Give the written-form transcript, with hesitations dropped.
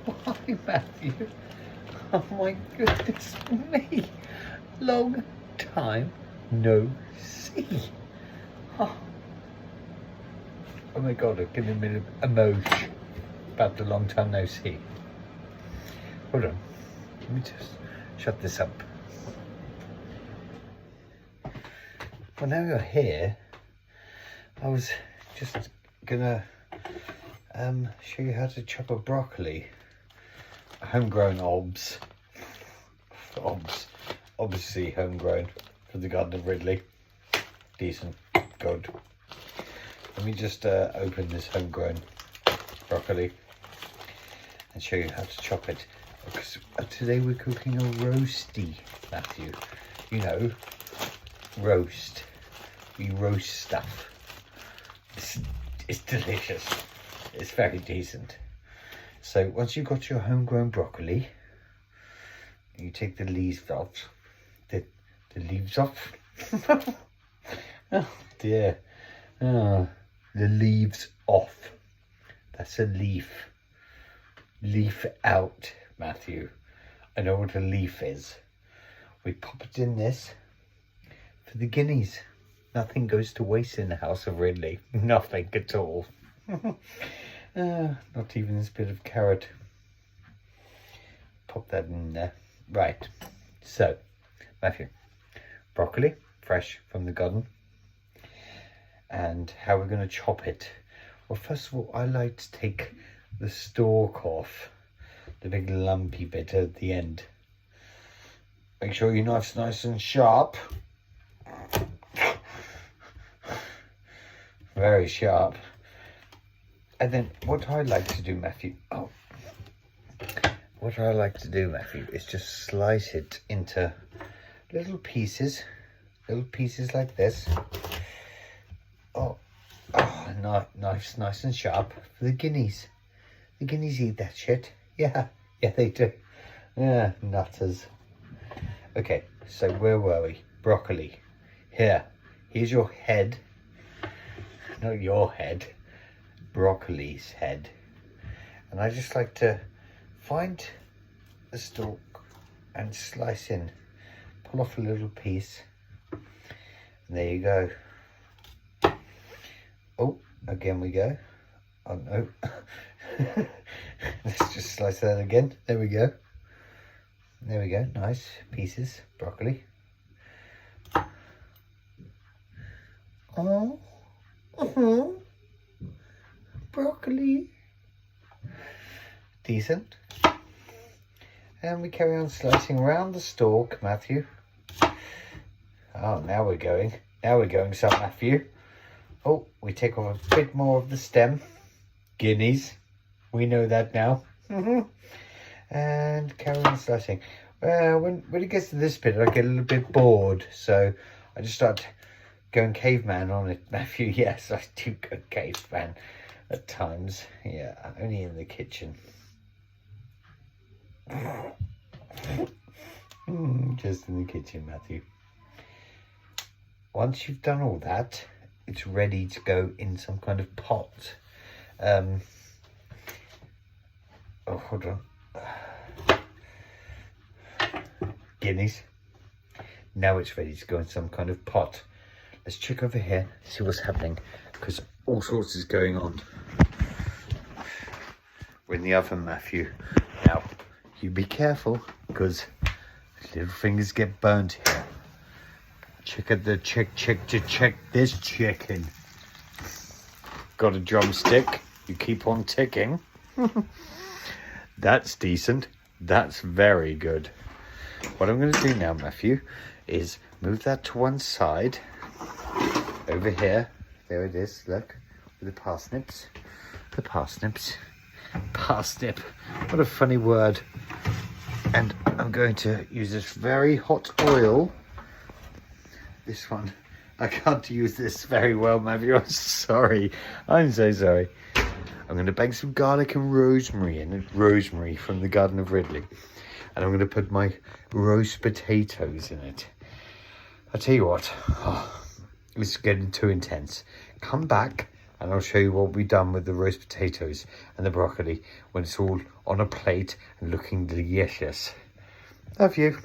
Why, Matthew? Oh my goodness me. Long time no see. Oh, my God, I'm getting a bit of emotion about the long time no see. Hold on. Let me just shut this up. Well, now you're here, I was just gonna show you how to chop a broccoli. Homegrown obs, obviously homegrown from the Garden of Ridley. Decent, good. Let me just open this homegrown broccoli and show you how to chop it. Because today we're cooking a roasty, Matthew. You know, roast. We roast stuff. It's delicious. It's very decent. So once you've got your homegrown broccoli, you take the leaves off. The leaves off? Oh dear. Oh, the leaves off. That's a leaf. Leaf out, Matthew. I know what a leaf is. We pop it in this for the guineas. Nothing goes to waste in the House of Ridley. Nothing at all. Not even this bit of carrot. Pop that in there. Right. So, Matthew, broccoli, fresh from the garden. And how we're going to chop it. Well, first of all, I like to take the stalk off. The big lumpy bit at the end. Make sure your knife's nice and sharp. Very sharp. And then what I like to do, Matthew, is just slice it into little pieces like this. Oh, knife's nice and sharp for the guineas. The guineas eat that shit. Yeah, they do. Yeah, nutters. Okay, so where were we? Broccoli. Here's your head. Not your head. Broccoli's head. And I just like to find the stalk and slice in. Pull off a little piece. And there you go. Oh, again we go. Oh no. Let's just slice that again. There we go. There we go. Nice pieces. Broccoli. Oh. Broccoli. Decent. And we carry on slicing around the stalk, Matthew. Oh, now we're going. Some, Matthew. Oh, we take off a bit more of the stem. Guineas. We know that now. And carry on slicing. Well, when it gets to this bit, I get a little bit bored. So I just start going caveman on it, Matthew. Yes, I do go caveman at times. Yeah, only in the kitchen. Just in the kitchen, Matthew. Once you've done all that, it's ready to go in some kind of pot. Oh, hold on. Guineas. Now it's ready to go in some kind of pot. Let's check over here, see what's happening, because all sorts is going on. We're in the oven, Matthew. Now, you be careful, because little fingers get burnt here. Check this chicken. Got a drumstick. You keep on ticking. That's decent. That's very good. What I'm going to do now, Matthew, is move that to one side. Over here. There it is. Look. With the parsnips. The parsnips. Parsnip. What a funny word. And I'm going to use this very hot oil. This one. I can't use this very well, Matthew. I'm sorry. I'm so sorry. I'm going to bang some garlic and rosemary in. Rosemary from the Garden of Ridley. And I'm going to put my roast potatoes in it. I'll tell you what. Oh, it's getting too intense. Come back and I'll show you what we've done with the roast potatoes and the broccoli when it's all on a plate and looking delicious. Love you.